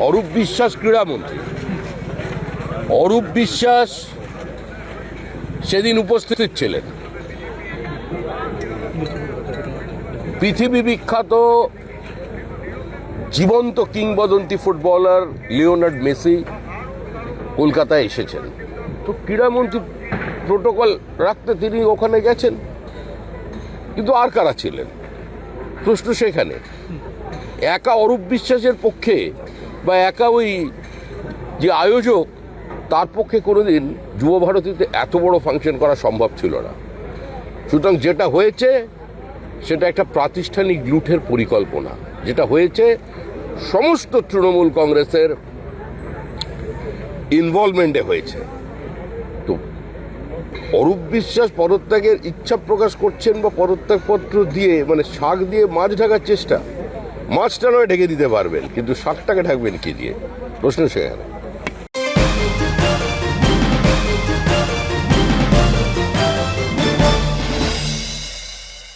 অরূপ বিশ্বাস ক্রীড়ামন্ত্রী। অরূপ বিশ্বাস সেদিন উপস্থিত ছিলেন। পৃথিবী বিখ্যাত জীবন্ত কিংবদন্তি ফুটবলার লিওনার্ড মেসি কলকাতায় এসেছেন, তো ক্রীড়ামন্ত্রী প্রোটোকল রাখতে তিনি ওখানে গেছেন। কিন্তু আর কারা ছিলেন? প্রশ্ন সেখানে। একা অরূপ বিশ্বাসের পক্ষে বা একা ওই যে আয়োজক তার পক্ষে কোনোদিন যুব ভারতীতে এত বড় ফাংশন করা সম্ভব ছিল না। সুতরাং যেটা হয়েছে সেটা একটা প্রাতিষ্ঠানিক লুঠের পরিকল্পনা। যেটা হয়েছে সমস্ত তৃণমূল কংগ্রেসের ইনভলভমেন্টে হয়েছে। তো অরূপ বিশ্বাস পদত্যাগের ইচ্ছা প্রকাশ করছেন বা পদত্যাগপত্র দিয়ে মানে শাক দিয়ে মাছ ঢাকার চেষ্টা। মাছটা নয় ঢেকে দিতে পারবেন, কিন্তু শাকটাকে ঢাকবেন কি দিয়ে? প্রশ্ন সেখানে।